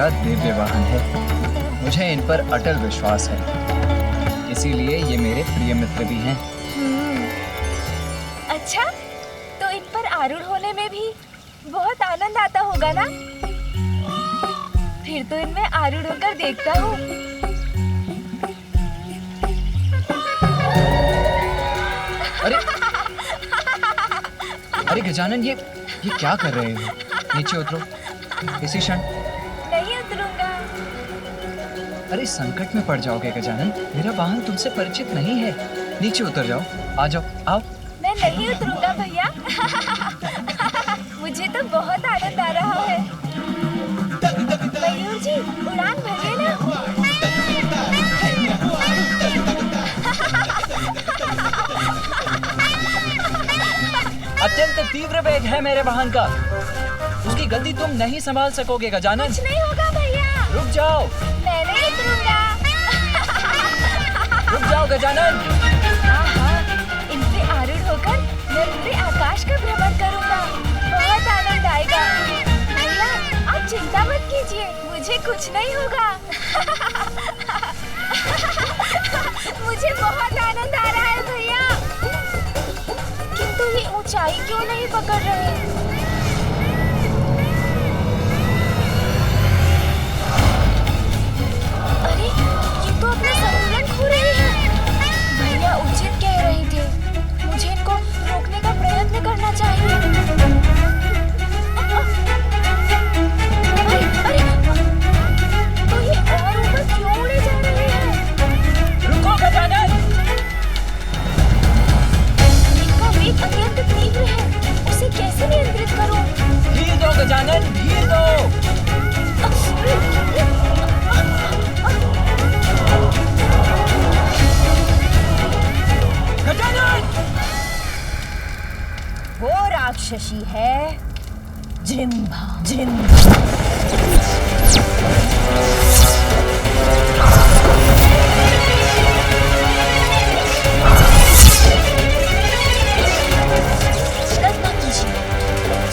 मेरा दिव्य वाहन है। मुझे इन पर अटल विश्वास है, इसीलिए ये मेरे प्रिय मित्र भी हैं। अच्छा, तो इन पर आरूढ़ होने में भी बहुत आनंद आता होगा ना? फिर तो इनमें आरूढ़ होकर देखता हूँ। अरे अरे गजानन, ये क्या कर रहे हो? नीचे उतरो इसी क्षण। नहीं उतरूंगा। अरे संकट में पड़ जाओगे गजानन, मेरा वाहन तुमसे परिचित नहीं है। नीचे उतर जाओ, आ जाओ, आओ। मैं नहीं उतरूंगा भैया। मुझे तो बहुत आनंद आ रहा है। मयूर जी, उड़ान भरिए ना। अत्यंत तीव्र वेग है मेरे वाहन का, उसकी गति तुम नहीं संभाल सकोगे गजानन। कुछ नहीं होगा भैया। रुक जाओ। मैं नहीं उतरूंगा। रुक जाओ गजानन। हाँ, इन पे आरूढ़ होकर मैं पूरे आकाश का भ्रमण करूंगा। बहुत आनंद आएगा। भैया, आप चिंता मत कीजिए, मुझे कुछ नहीं होगा। मुझे बहुत आनंद आ रहा है भैया। किंतु ये ऊंचाई क्यों नहीं पकड़ रहे? अरे, ये तो अपना संतुलन खो रही है। भैया उचित कह रही थी, मुझे इनको रोकने का प्रयत्न करना चाहिए। अरे, तो ये और ऊपर क्यों उड़े जा रहे हैं? रुको गजानन। इनका वेग अत्यंत तीव्र है, उसे कैसे नियंत्रित करूं? धीर दो गजानन, धीर दो। गजानन! वो राक्षसी है जिम्बा।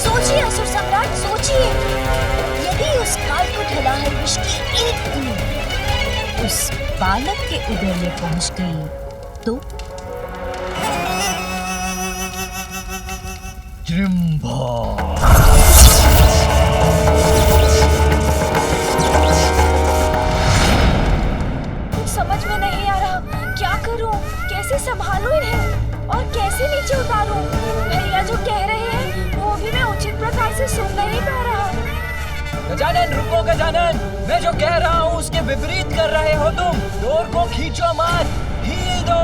सोचिए असुर सम्राट, सोचिए। यदि उस काल को ढला है विष की एक बूंद उस बालक के उदर में पहुंच गई तो? कुछ समझ में नहीं आ रहा, क्या करूं? कैसे संभालूं इन्हें और कैसे नीचे उतारूं? भैया जो कह रहे हैं वो भी मैं उचित प्रकार से सुन नहीं पा रहा। गजानन रुको गजानन, मैं जो कह रहा हूँ उसके विपरीत कर रहे हो तुम। डोर को खींचो मत, ढील दो।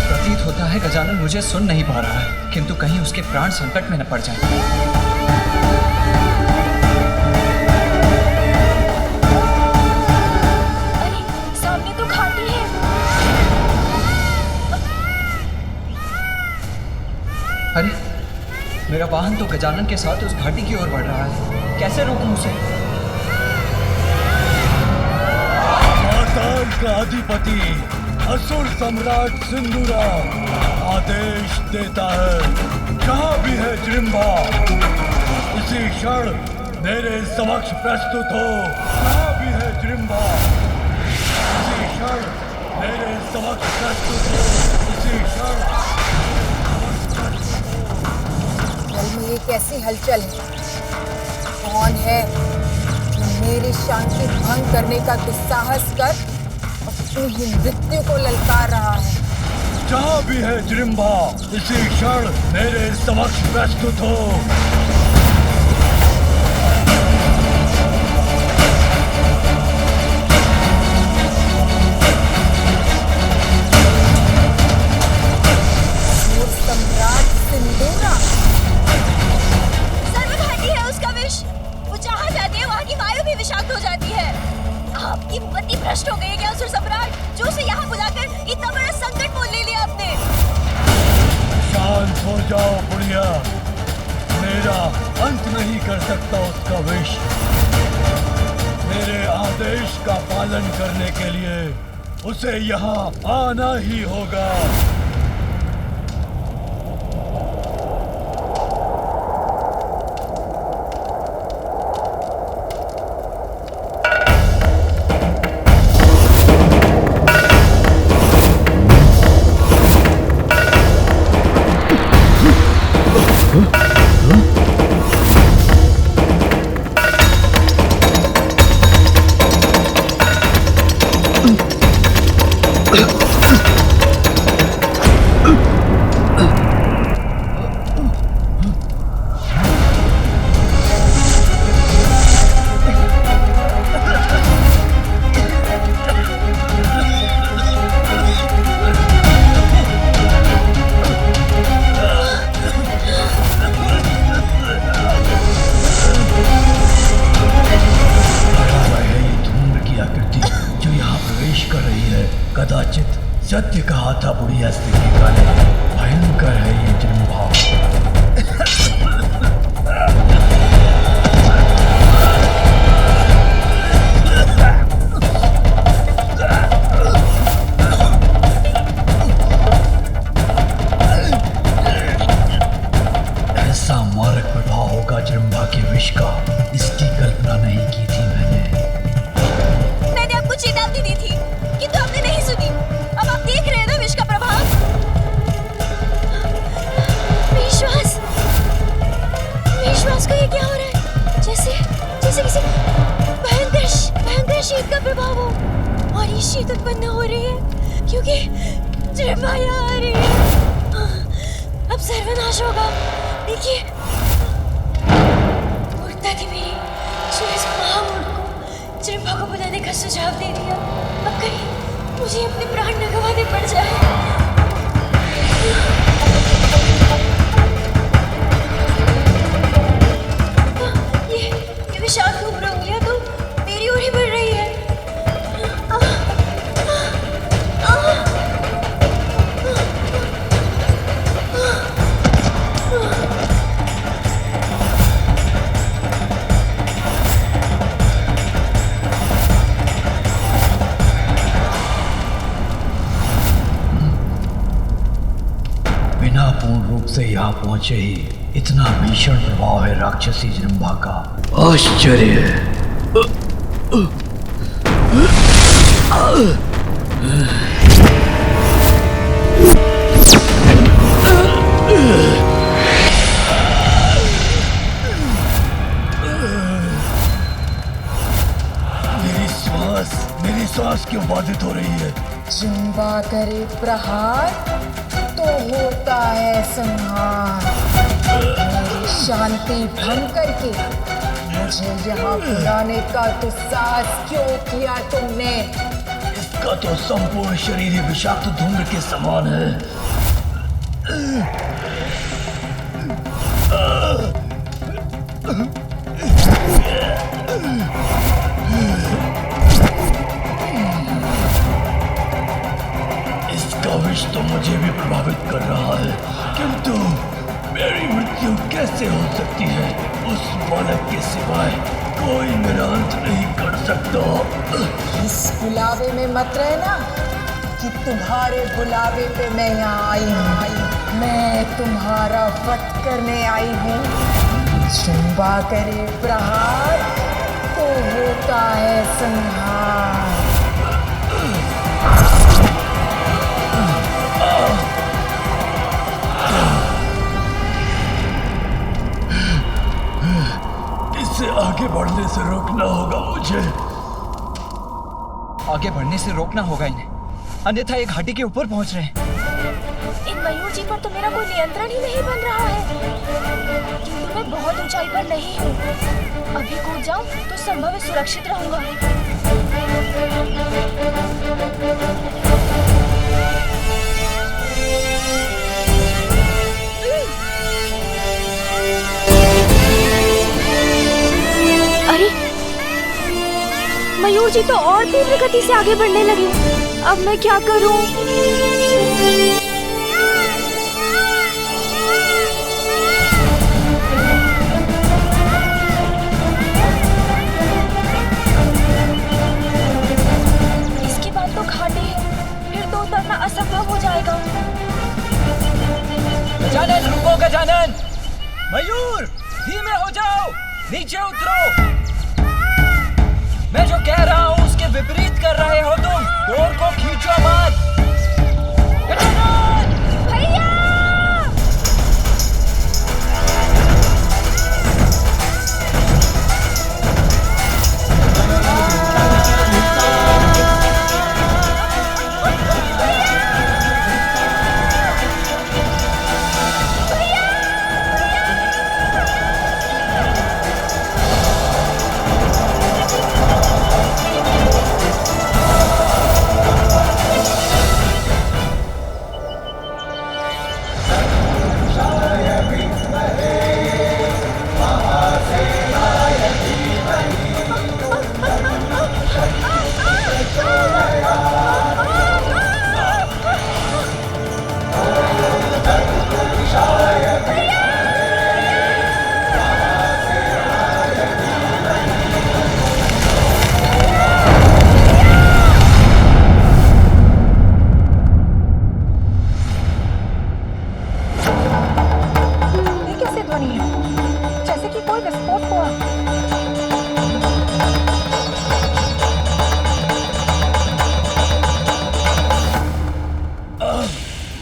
प्रतीत होता है गजानन मुझे सुन नहीं पा रहा है, किंतु कहीं उसके प्राण संकट में न पड़ जाए। अरे, सामने तो घाटी है। अरे, मेरा वाहन तो गजानन के साथ उस घाटी की ओर बढ़ रहा है, कैसे रोकूं उसे? पाताल का अधिपति असुर सम्राट सिंदूरा आदेश देता है, जहाँ भी है जिम्बा इसी क्षण मेरे समक्ष प्रस्तुत हो। जहाँ भी है जिम्बा इसी क्षण मेरे समक्ष प्रस्तुत हो। इसी क्षण ये कैसी हलचल है? कौन है जो मेरी शांति भंग करने का दुस्साहस कर अपनी ही मृत्यु को ललकार रहा है? जहाँ भी है जिम्बा इसी क्षण मेरे समक्ष प्रस्तुत हो। सम्राट सिंदूरा सर्वघाती है उसका विष। वो जहाँ जाती है वहाँ की वायु भी विषाक्त हो जाती है। आपकी मति भ्रष्ट हो गई है क्या असुर सम्राट, जो उसे यहाँ बुलाकर इतना बड़ा संकट मोल ले लिया आपने? शांत हो जाओ बुढ़िया, मेरा अंत नहीं कर सकता उसका विष। मेरे आदेश का पालन करने के लिए उसे यहाँ आना ही होगा। राधा बुढ़िया से निकाले। भयंकर है ये जृंभा। ऐसा मारक प्रभाव होगा जृंभा के विष का, इसकी कल्पना नहीं की थी मैंने आपको चेतावनी दी थी किंतु आपने नहीं सुनी। अब आप देख रहे हैं ना विष का प्रभाव। विश्वास को ये क्या हो रहा है? जैसे किसी भयंकर शीत का प्रभाव हो। और ये शीत उत्पन्न हो रही है क्योंकि जृंभा यहाँ आ रही है। अब सर्वनाश होगा। देखिए मूर्ता थी मेरी जो इस महामूर्ख को जृंभा को बुलाने का सुझाव दे दिया। अब कहीं मुझे अपने प्राण न गंवाने पड़ जाए। ये विशाल घूम उंगलियां तो मेरी ओर ही बढ़ रही है। बिना पूर्ण रूप से यहाँ पहुंचे ही इतना भीषण प्रभाव है राक्षसी जृंभा का। आश्चर्य है। मेरी सांस क्यों बाधित हो रही है? जृंभा करे प्रहार तो होता है संहार। मेरी शांति भंग करके मुझे यहाँ बुलाने का दुस्साहस क्यों किया तुमने? इसका तो संपूर्ण शरीर ही विषाक्त धूम्र के समान है। इसका विष तो मुझे भी प्रभावित कर रहा है, किंतु मेरी मृत्यु कैसे हो सकती है? उस बालक के सिवाय कोई मेरा अंत नहीं कर सकता। इस बुलावे में मत रहना कि तुम्हारे बुलावे पे मैं यहाँ आई हूँ। मैं तुम्हारा वध करने आई हूँ। जृंभा करे प्रहार तो होता है संहार। इसे आगे बढ़ने से रोकना होगा मुझे। आगे बढ़ने से रोकना होगा इन्हें, अन्यथा ये घाटी के ऊपर पहुंच रहे हैं। इन मयूर जी पर तो मेरा कोई नियंत्रण ही नहीं बन रहा है, क्योंकि मैं बहुत ऊंचाई पर नहीं हूँ। अभी कूद जाऊं तो संभव है सुरक्षित रहूंगा। अरे मयूर जी तो और तीव्र गति से आगे बढ़ने लगे। अब मैं क्या करूं? इसके बाद तो घाटी है, फिर तो उतरना असंभव हो जाएगा। गजानन रुको, गजानन! मयूर धीमे हो जाओ, नीचे उतरो। मैं जो कह रहा हूँ उसके विपरीत कर रहे हो तुम। डोर को खींचो मत। गजानन! भैया! विस्फोट हुआ।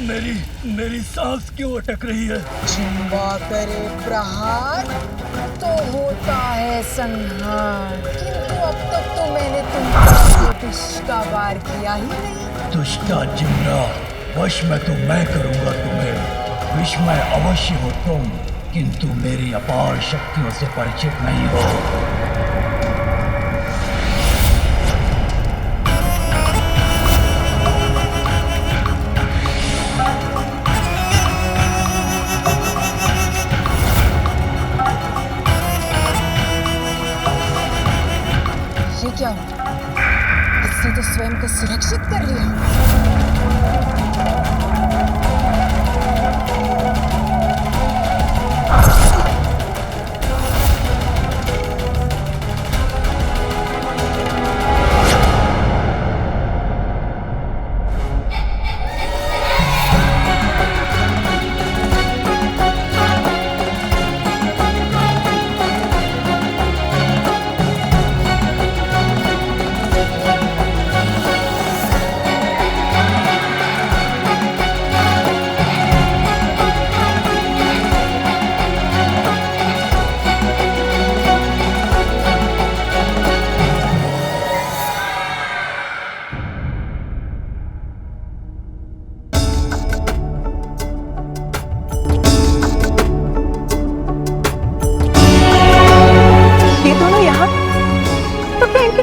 मेरी मेरी सांस क्यों अटक रही है? जिम्बा करे प्रहार तो होता है संहार, किंतु अब तक तो मैंने तुम पर विष का वार किया ही नहीं। दुष्टा जिम्रा, वश में तो मैं करूंगा तुम्हें। विष में अवश्य हो तुम, किंतु मेरी अपार शक्तियों से परिचित नहीं हो। ये क्या हुआ? इसने तो स्वयं को सुरक्षित कर लिया।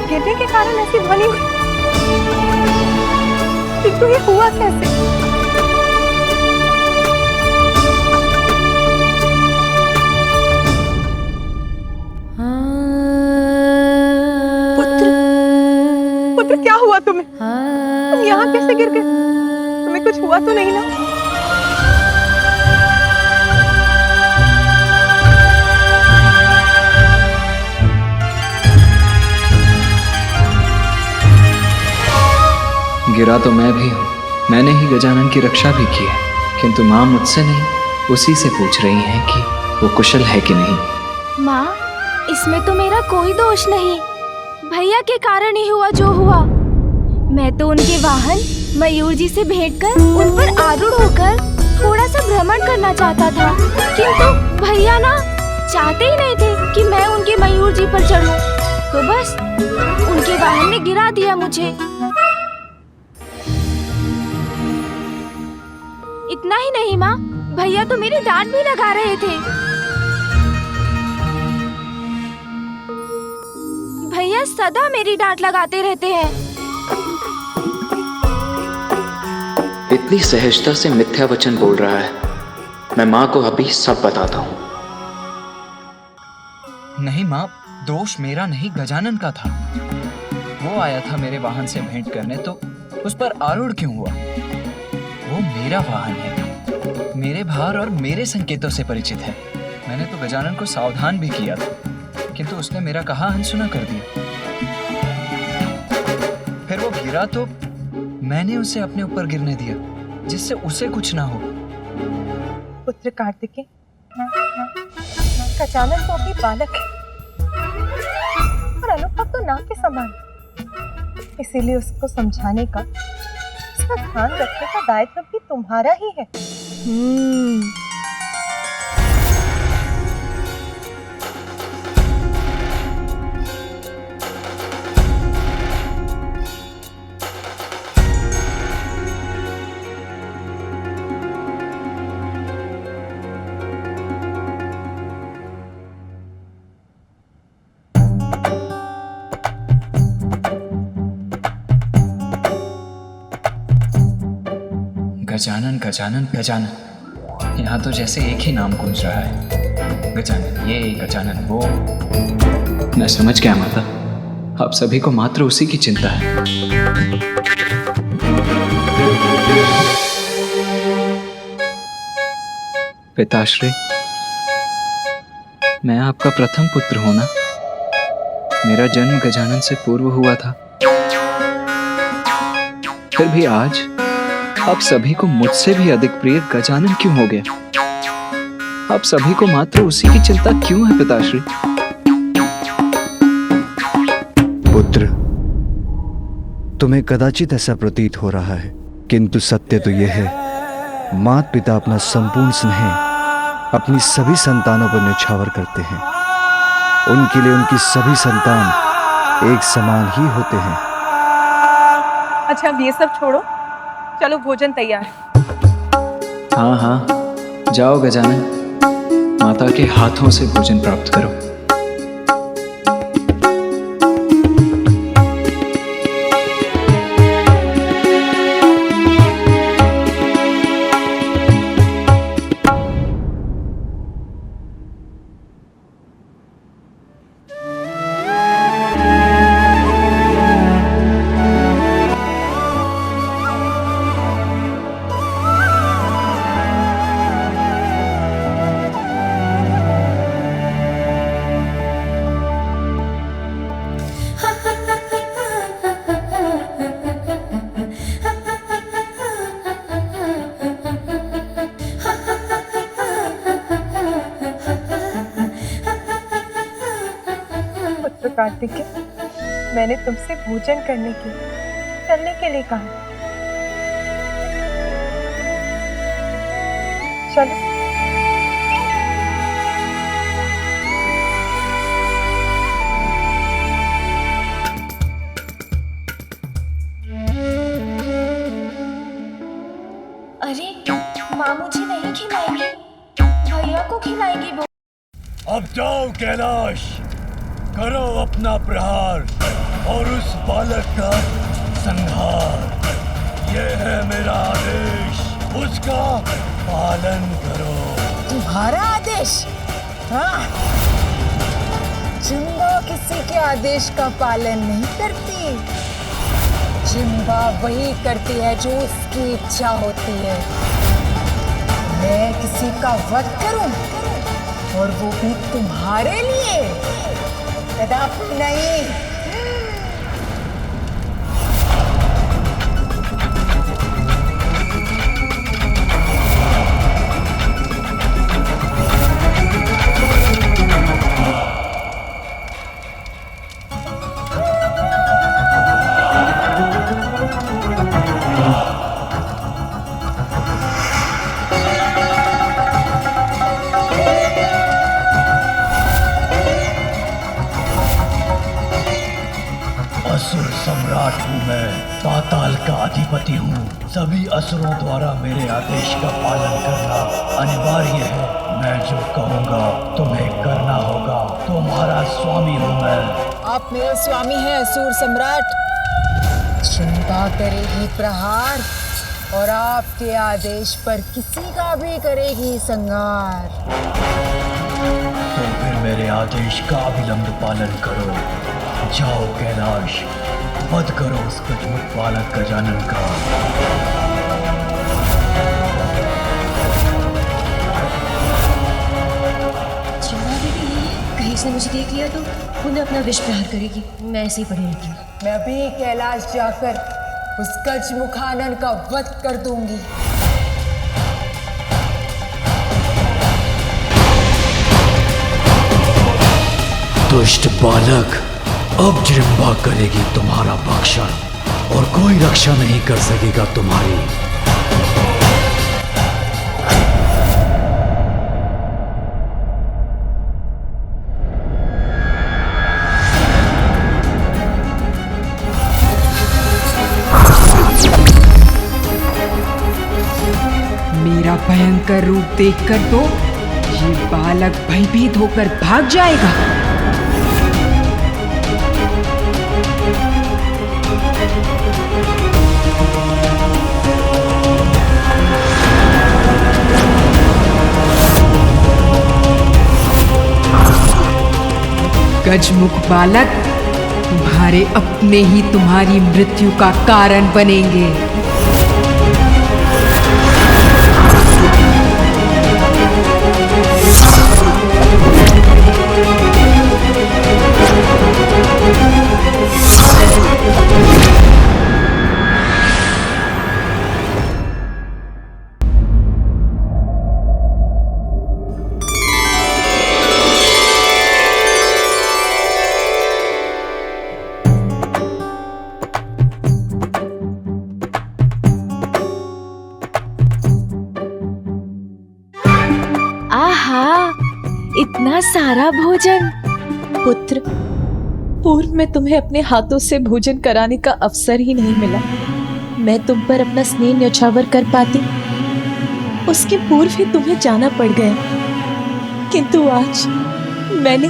गिरने के कारण ऐसी ध्वनि हुई, किंतु ये हुआ कैसे? पुत्र, पुत्र क्या हुआ तुम्हें? तुम यहाँ कैसे गिर गए? तुम्हें कुछ हुआ तो नहीं ना? गिरा तो मैं भी हूँ, मैंने ही गजानन की रक्षा भी की है, किंतु माँ मुझसे नहीं उसी से पूछ रही हैं कि वो कुशल है कि नहीं। माँ, इसमें तो मेरा कोई दोष नहीं, भैया के कारण ही हुआ जो हुआ। मैं तो उनके वाहन मयूर जी से भेंट कर उन पर आरूढ़ होकर थोड़ा सा भ्रमण करना चाहता था, किंतु भैया ना चाहते ही नहीं थे कि मैं उनके मयूर जी पर चढ़ूं, तो बस उनके वाहन ने गिरा दिया मुझे। इतना ही नहीं माँ, भैया तो मेरी डांट भी लगा रहे थे। भैया सदा मेरी डांट लगाते रहते हैं। इतनी सहजता से मिथ्या वचन बोल रहा है, मैं माँ को अभी सब बताता हूँ। नहीं माँ, दोष मेरा नहीं गजानन का था। वो आया था मेरे वाहन से भेंट करने, तो उस पर आरूढ़ क्यों हुआ? वो मेरा वाहन है, मेरे भार और मेरे संकेतों से परिचित है। मैंने तो गजानन को सावधान भी किया था, किंतु उसने मेरा कहा अनसुना कर दिया। फिर वो गिरा तो मैंने उसे अपने ऊपर गिरने दिया, जिससे उसे कुछ ना हो। पुत्र कार्तिकेय, गजानन तो अभी बालक है और अनुभव तो नाव के समान, इसीलिए उसको समझाने का, उसका ध्यान रखने का दायित्व भी तुम्हारा ही है। गजानन गजानन गजानन, यहाँ तो जैसे एक ही नाम गूंज रहा है, गजानन ये, गजानन वो। मैं समझ गया माता, आप सभी को मात्र उसी की चिंता है। पिताश्री, मैं आपका प्रथम पुत्र हूं ना? मेरा जन्म गजानन से पूर्व हुआ था, फिर भी आज आप सभी को मुझसे भी अधिक प्रिय गजानन क्यों हो गया? आप सभी को मात्र उसी की चिंता क्यों है पिताश्री? पुत्र, तुम्हें कदाचित ऐसा प्रतीत हो रहा है, किंतु सत्य तो यह है, माता पिता अपना संपूर्ण स्नेह अपनी सभी संतानों पर न्यौछावर करते हैं। उनके लिए उनकी सभी संतान एक समान ही होते हैं। अच्छा, अब ये सब छोड़ो, चलो भोजन तैयार है। हाँ हाँ, जाओ गजानन, माता के हाथों से भोजन प्राप्त करो। कार्तिकेय, मैंने तुमसे भोजन करने के चलने के लिए कहा। चलो। अरे माँ मुझे नहीं खिलाएगी, भैया को खिलाएगी वो। अब जाओ कैलाश, करो अपना प्रहार और उस बालक का संहार। यह है मेरा आदेश, उसका पालन करो। तुम्हारा आदेश? हाँ, जिम्बा किसी के आदेश का पालन नहीं करती। जिम्बा वही करती है जो उसकी इच्छा होती है। मैं किसी का वध करूं और वो भी तुम्हारे लिए? कदापि नहीं। असुर सम्राट हूँ मैं, पाताल का अधिपति हूँ। सभी असुरों द्वारा मेरे आदेश का पालन करना अनिवार्य है। मैं जो कहूँगा तुम्हें करना होगा। तुम्हारा स्वामी हूँ मैं। आप मेरे स्वामी हैं असुर सम्राट। जिम्बा करेगी प्रहार और आपके आदेश पर किसी का भी करेगी संहार। तो फिर मेरे आदेश का अविलंब पालन करो। जाओ कैलाश, वध करो उस गजमुख बालक गजानन का। चिंता भी नहीं है, कहीं से मुझे देख लिया तो उन्हें अपना विष प्रहार करेगी। मैं ऐसे ही पड़ी रहती हूँ। मैं अभी कैलाश जाकर उस गजमुखानन का वध कर दूंगी। दुष्ट बालक, अब जिम्बा करेगी तुम्हारा भक्षण और कोई रक्षा नहीं कर सकेगा तुम्हारी। मेरा भयंकर रूप देखकर तो ये बालक भयभीत होकर भाग जाएगा। गजमुख बालक, तुम्हारे अपने ही तुम्हारी मृत्यु का कारण बनेंगे। सारा भोजन। पुत्र, पूर्व में तुम्हें अपने हाथों से भोजन कराने का अवसर ही नहीं मिला। मैं तुम पर अपना स्नेह न्यौछावर कर पाती, उसके पूर्व ही तुम्हें जाना पड़ गया। किंतु आज मैंने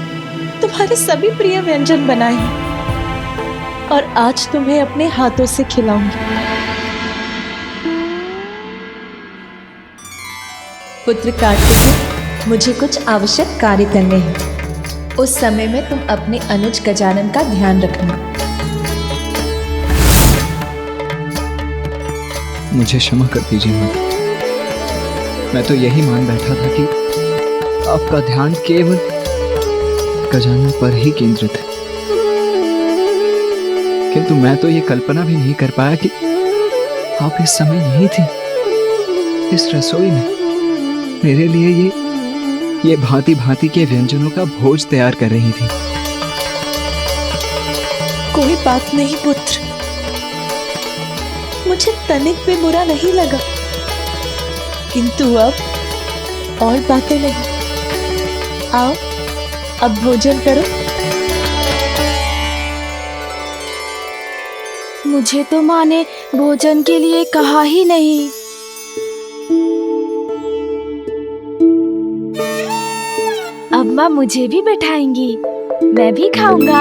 तुम्हारे सभी प्रिय व्यंजन बनाए हैं और आज तुम्हें अपने हाथों से खिलाऊंगी। पुत्र कार्तिकेय, मुझे कुछ आवश्यक कार्य करने हैं। उस समय में तुम अपने अनुज गजानन का ध्यान रखना। मुझे क्षमा कर दीजिए माँ। मैं तो यही मान बैठा था कि आपका ध्यान केवल गजानन पर ही केंद्रित है, किंतु मैं तो ये कल्पना भी नहीं कर पाया कि आप इस समय यही थी, इस रसोई में मेरे लिए ये भांति भांति के व्यंजनों का भोज तैयार कर रही थी। कोई बात नहीं पुत्र, मुझे तनिक भी बुरा नहीं लगा, किंतु अब और बातें नहीं। आओ अब भोजन करो। मुझे तो माँ ने भोजन के लिए कहा ही नहीं। अब माँ मुझे भी बैठाएंगी, मैं भी खाऊंगा।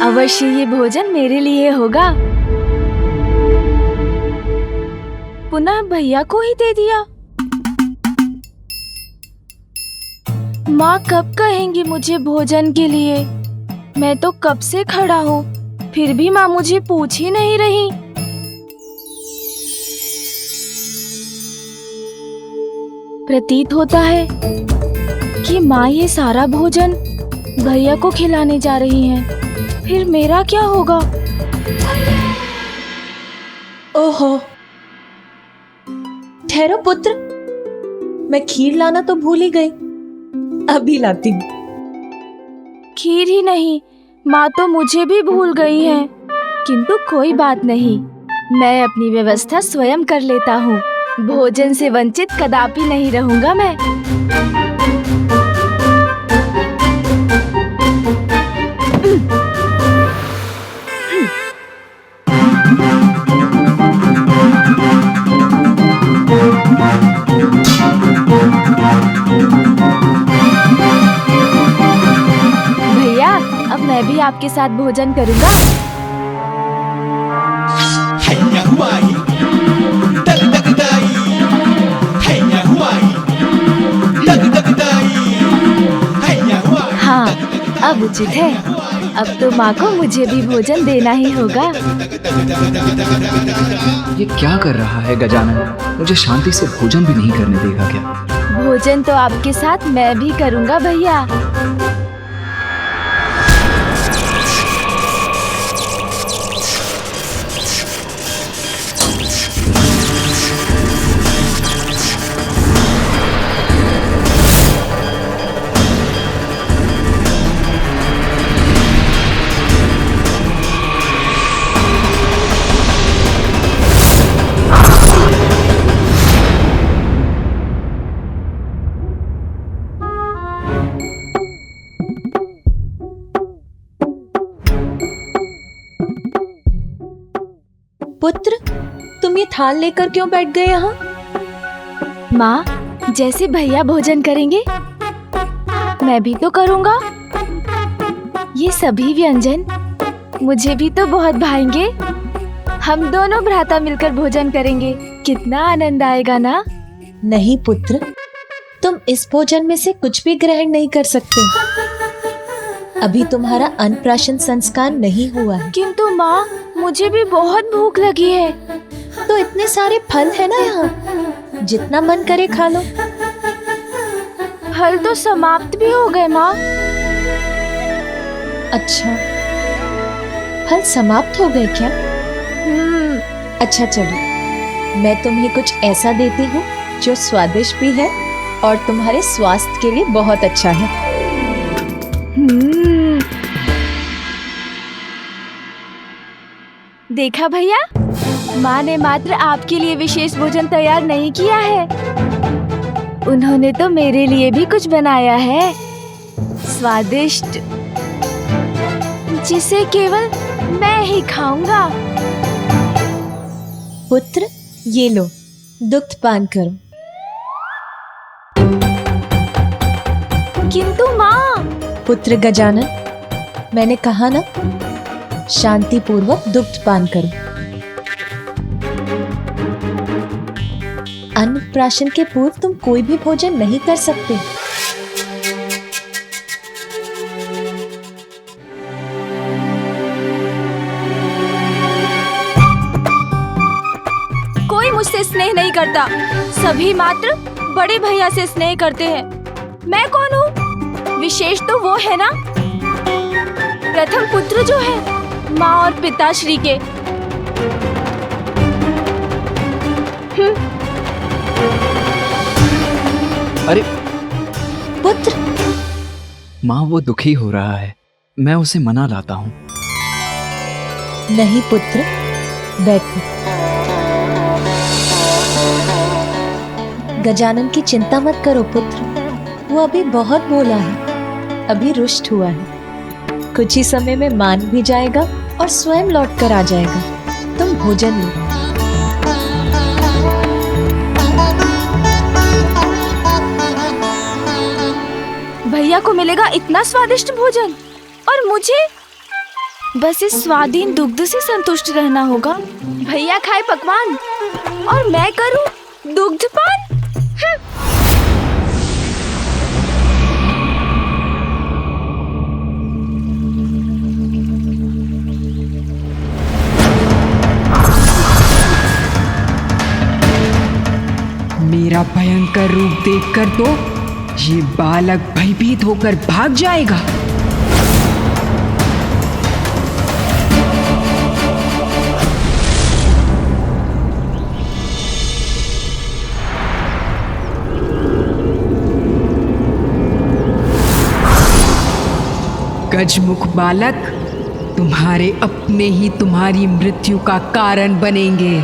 अवश्य ये भोजन मेरे लिए होगा। पुनः भैया को ही दे दिया। माँ कब कहेंगी मुझे भोजन के लिए? मैं तो कब से खड़ा हूँ, फिर भी माँ मुझे पूछ ही नहीं रही। प्रतीत होता है कि माँ ये सारा भोजन भैया को खिलाने जा रही हैं। फिर मेरा क्या होगा? ओहो, ठहरो पुत्र, मैं खीर लाना तो भूल ही गई, अभी लाती हूँ। खीर ही नहीं, माँ तो मुझे भी भूल गई है। किंतु कोई बात नहीं, मैं अपनी व्यवस्था स्वयं कर लेता हूँ। भोजन से वंचित कदापि नहीं रहूंगा मैं। भैया, अब मैं भी आपके साथ भोजन करूंगा। हाँ, अब उचित है। अब तो माँ को मुझे भी भोजन देना ही होगा। ये क्या कर रहा है गजानन? मुझे शांति से भोजन भी नहीं करने देगा क्या? भोजन तो आपके साथ मैं भी करूंगा भैया। पुत्र, तुम ये थाल लेकर क्यों बैठ गए यहाँ? माँ, जैसे भैया भोजन करेंगे मैं भी तो करूँगा। ये सभी व्यंजन मुझे भी तो बहुत भाएंगे। हम दोनों भ्राता मिलकर भोजन करेंगे, कितना आनंद आएगा ना? नहीं पुत्र, तुम इस भोजन में से कुछ भी ग्रहण नहीं कर सकते। अभी तुम्हारा अन्नप्राशन संस्कार नहीं हुआ है। किंतु माँ, मुझे भी बहुत भूख लगी है। तो इतने सारे फल है ना यहाँ, जितना मन करे खा लो। फल तो समाप्त भी हो गए माँ। अच्छा, फल समाप्त हो गए क्या? अच्छा चलो, मैं तुम्हें कुछ ऐसा देती हूँ जो स्वादिष्ट भी है और तुम्हारे स्वास्थ्य के लिए बहुत अच्छा है। देखा भैया, माँ ने मात्र आपके लिए विशेष भोजन तैयार नहीं किया है, उन्होंने तो मेरे लिए भी कुछ बनाया है, स्वादिष्ट, जिसे केवल मैं ही खाऊंगा। पुत्र, ये लो, दुग्ध पान करो। किंतु माँ। पुत्र गजानन, मैंने कहा ना, शांति पूर्वक दुग्ध पान करो। अन्नप्राशन के पूर्व तुम कोई भी भोजन नहीं कर सकते। कोई मुझसे स्नेह नहीं करता, सभी मात्र बड़े भैया से स्नेह करते हैं। मैं कौन हूँ? विशेष तो वो है ना, प्रथम पुत्र जो है माँ और पिताश्री के। अरे पुत्र, माँ वो दुखी हो रहा है, मैं उसे मना लाता हूँ। नहीं पुत्र, बैठो। गजानन की चिंता मत करो पुत्र, वो अभी बहुत भोला है, अभी रुष्ट हुआ है। कुछ ही समय में मान भी जाएगा और स्वयं लौट कर आ जाएगा। तुम भोजन लो। भैया को मिलेगा इतना स्वादिष्ट भोजन और मुझे बस इस स्वादीन दुग्ध से संतुष्ट रहना होगा। भैया खाए पकवान और मैं करूं दुग्ध पान। मेरा भयंकर रूप देखकर तो ये बालक भयभीत होकर भाग जाएगा। गजमुख बालक, तुम्हारे अपने ही तुम्हारी मृत्यु का कारण बनेंगे।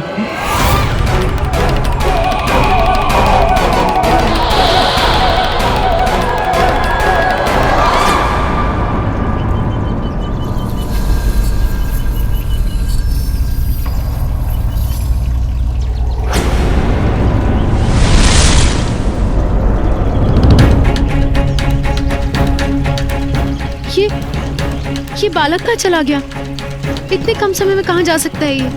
ये बालक कहाँ चला गया? इतने कम समय में कहाँ जा सकता है ये?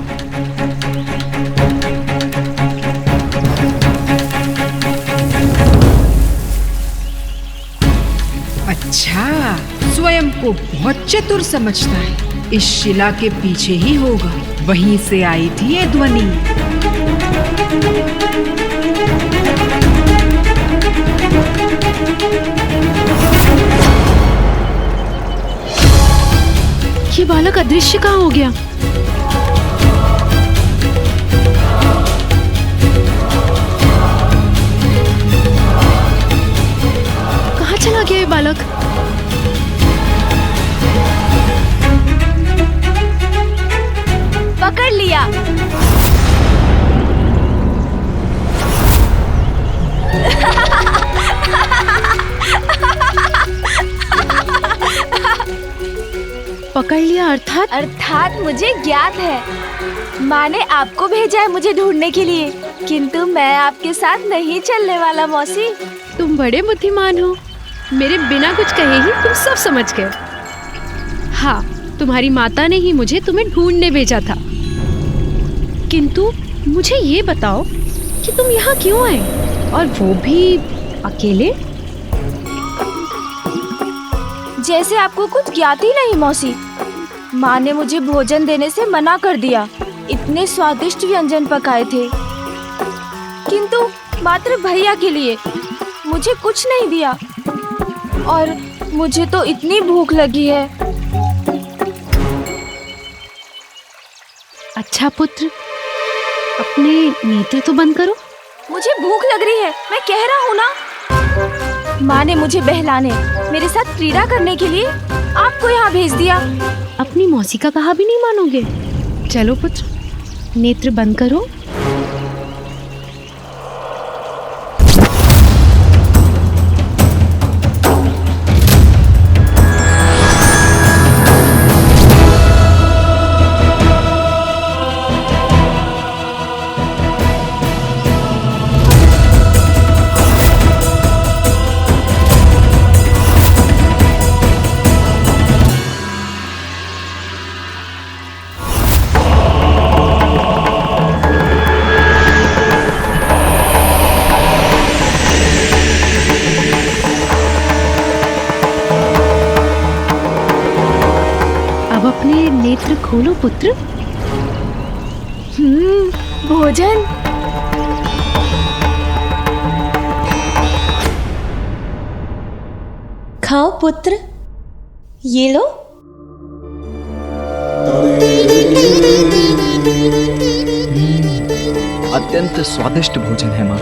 अच्छा, स्वयं को बहुत चतुर समझता है। इस शिला के पीछे ही होगा, वहीं से आई थी ये ध्वनि। ये बालक अदृश्य कहाँ हो गया? कहाँ चला गया ये बालक? पकड़ लिया। पकड़ लिया अर्थात मुझे ज्ञात है। माँ ने आपको भेजा है मुझे ढूंढने के लिए, किंतु मैं आपके साथ नहीं चलने वाला मौसी। तुम बड़े बुद्धिमान हो, मेरे बिना कुछ कहे ही तुम सब समझ गए। हाँ, तुम्हारी माता ने ही मुझे तुम्हें ढूंढने भेजा था। किंतु मुझे ये बताओ कि तुम यहाँ क्यों आए, और वो भी अकेले? जैसे आपको कुछ ज्ञात ही नहीं मौसी। माँ ने मुझे भोजन देने से मना कर दिया। इतने स्वादिष्ट व्यंजन पकाए थे, किंतु मात्र भैया के लिए मुझे कुछ नहीं दिया, और मुझे तो इतनी भूख लगी है। अच्छा पुत्र, अपने नेत्र तो बंद करो। मुझे भूख लग रही है, मैं कह रहा हूँ ना। माँ ने मुझे बहलाने, मेरे साथ क्रीड़ा करने के लिए आपको यहाँ भेज दिया। अपनी मौसी का कहा भी नहीं मानोगे? चलो पुत्र, नेत्र बंद करो। अब अपने नेत्र खोलो पुत्र। भोजन। खाओ पुत्र, ये लो। अत्यंत स्वादिष्ट भोजन है माँ।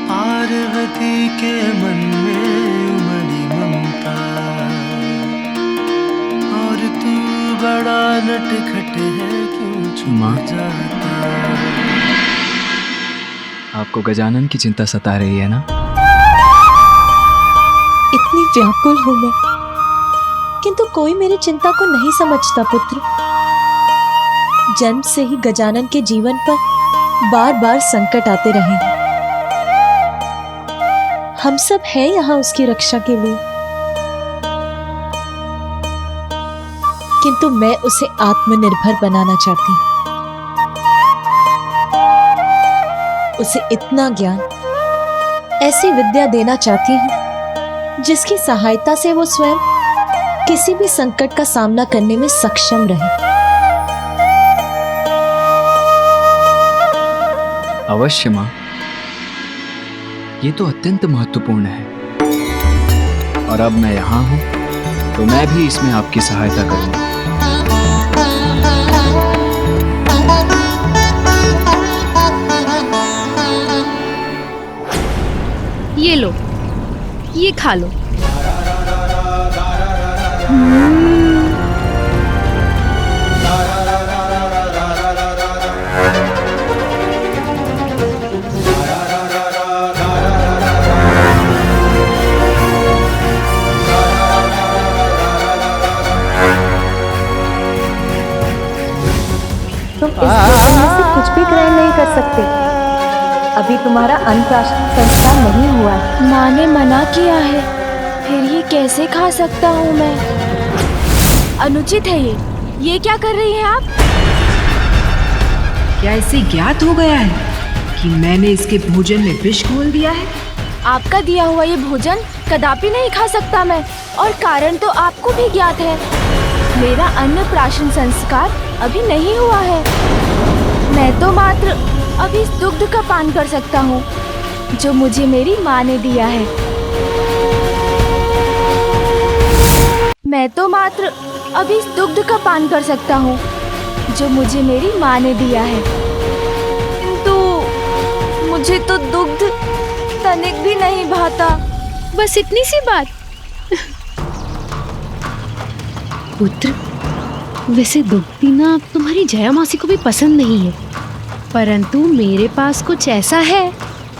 पार्वती के मन में उमड़ी ममता, और तू बड़ा नटखट है, क्यों छुप माँ। जाता। आपको गजानन की चिंता सता रही है ना? इतनी व्याकुल हूं मैं, किंतु कोई मेरी चिंता को नहीं समझता पुत्र। जन्म से ही गजानन के जीवन पर बार बार संकट आते रहे हैं। हम सब हैं यहाँ उसकी रक्षा के लिए, किंतु मैं उसे आत्मनिर्भर बनाना चाहती हूँ। उसे इतना ज्ञान, ऐसी विद्या देना चाहती हूँ जिसकी सहायता से वो स्वयं किसी भी संकट का सामना करने में सक्षम रहे। अवश्य माँ, ये तो अत्यंत महत्वपूर्ण है, और अब मैं यहाँ हूँ तो मैं भी इसमें आपकी सहायता करूँगा। ये लो, ये खा लो। तुम इस भोजन में से कुछ भी ग्रहण नहीं कर सकते। अभी तुम्हारा अन्नप्राशन संस्कार नहीं हुआ है। माँ ने मना किया है, फिर ये कैसे खा सकता हूँ मैं? अनुचित है ये क्या कर रही हैं आप? क्या इसे ज्ञात हो गया है कि मैंने इसके भोजन में विष घोल दिया है? आपका दिया हुआ ये भोजन कदापि नहीं खा सकता मैं, और कारण तो आपको भी ज्ञात है। मेरा अन्नप्राशन संस्कार अभी नहीं हुआ है। मैं तो मात्र अभी इस दुग्ध का पान कर सकता हूँ जो मुझे मेरी माँ ने दिया है। मैं तो मात्र अभी इस दुग्ध का पान कर सकता हूँ जो मुझे मेरी माँ ने दिया है, किंतु मुझे तो दुग्ध तनिक भी नहीं भाता। बस इतनी सी बात। पुत्र, वैसे दुग्ध पीना तुम्हारी जया मौसी को भी पसंद नहीं है, परंतु मेरे पास कुछ ऐसा है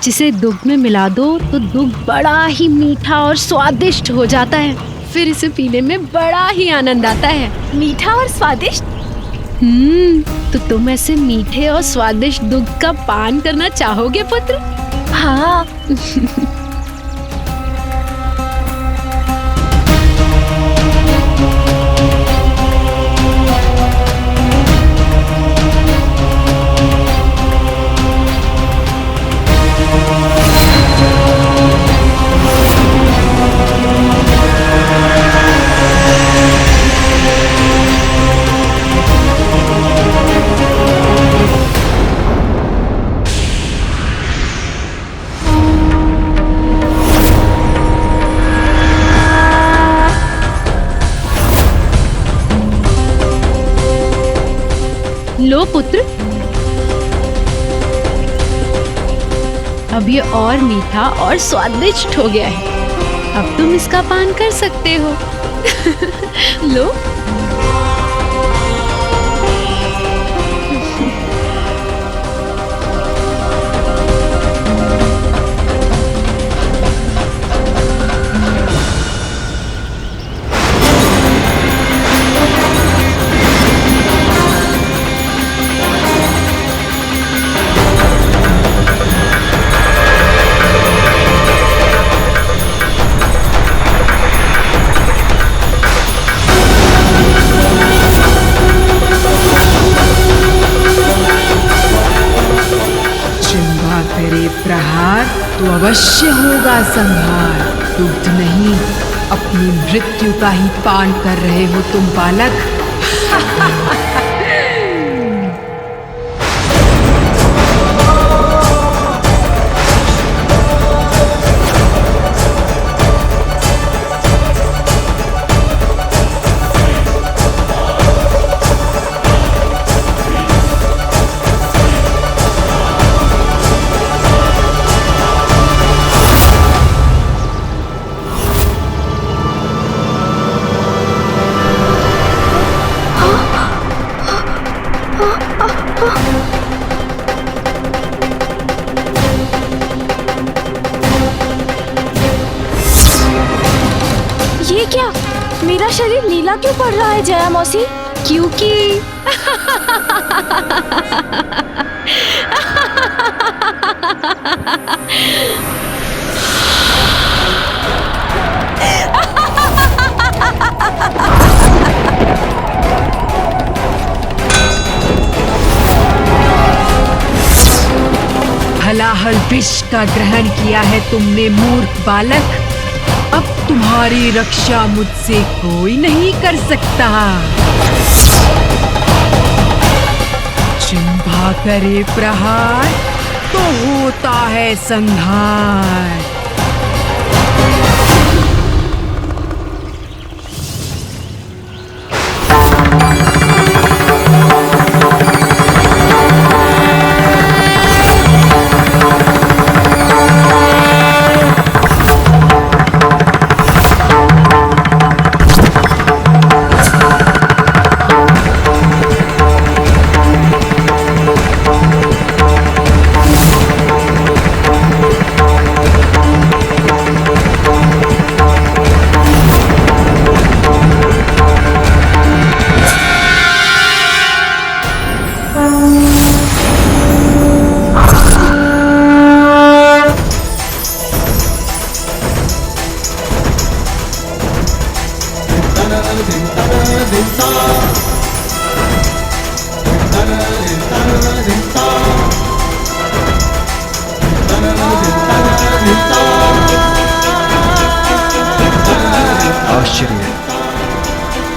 जिसे दुग्ध में मिला दो तो दुग्ध बड़ा ही मीठा और स्वादिष्ट हो जाता है। फिर इसे पीने में बड़ा ही आनंद आता है। मीठा और स्वादिष्ट? तो तुम ऐसे मीठे और स्वादिष्ट दुग्ध का पान करना चाहोगे पुत्र? हाँ। ये और मीठा और स्वादिष्ट हो गया है। अब तुम इसका पान कर सकते हो। लो। प्रहार तो अवश्य होगा संहार। दुग्ध नहीं, अपनी मृत्यु का ही पान कर रहे हो तुम बालक। ये क्या? मेरा शरीर नीला क्यों पड़ रहा है जया मौसी? क्योंकि हलाहल विष का ग्रहण किया है तुमने मूर्ख बालक। अब तुम्हारी रक्षा मुझसे कोई नहीं कर सकता। जिह्वा करे प्रहार तो होता है संहार।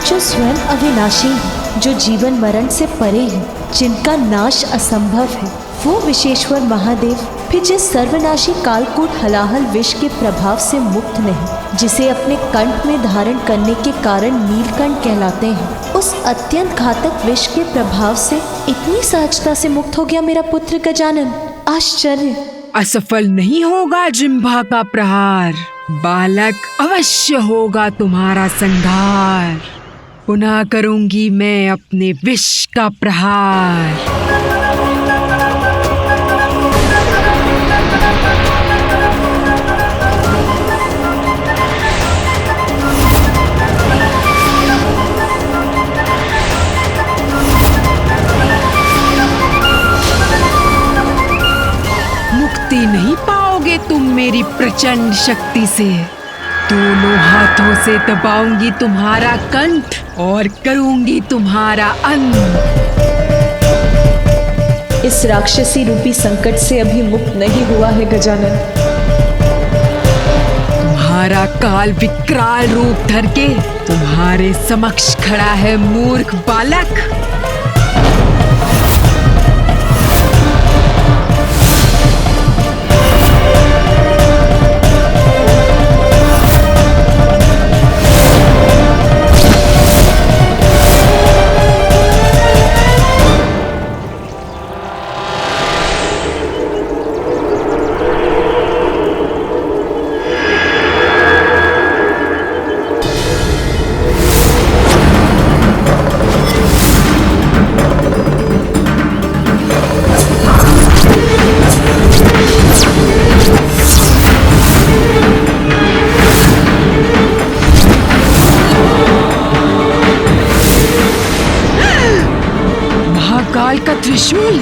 जो स्वयं अविनाशी है, जो जीवन मरण से परे है, जिनका नाश असंभव है, वो विश्वेश्वर महादेव फिर जिस सर्वनाशी कालकूट हलाहल विष के प्रभाव से मुक्त नहीं, जिसे अपने कंठ में धारण करने के कारण नीलकंठ कहलाते हैं, उस अत्यंत घातक विष के प्रभाव से इतनी सहजता से मुक्त हो गया मेरा पुत्र गजानन। आश्चर्य। असफल नहीं होगा जिह्वा का प्रहार बालक, अवश्य होगा तुम्हारा संहार। पुनः करूंगी मैं अपने विष का प्रहार। मुक्ति नहीं पाओगे तुम मेरी प्रचंड शक्ति से। दोनों हाथों से दबाऊंगी तुम्हारा कंठ और करूंगी तुम्हारा अंत। इस राक्षसी रूपी संकट से अभी मुक्त नहीं हुआ है गजानन। तुम्हारा काल विकराल रूप धर के तुम्हारे समक्ष खड़ा है मूर्ख बालक। त्रिशूल।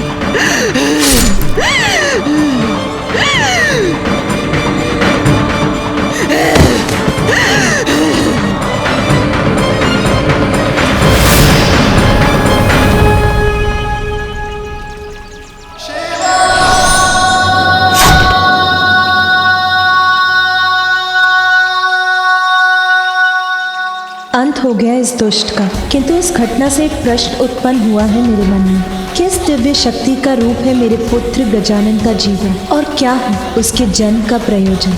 अंत हो गया इस दुष्ट का, किंतु इस घटना से एक प्रश्न उत्पन्न हुआ है मेरे मन में। किस दिव्य शक्ति का रूप है मेरे पुत्र गजानन का जीवन, और क्या है उसके जन्म का प्रयोजन?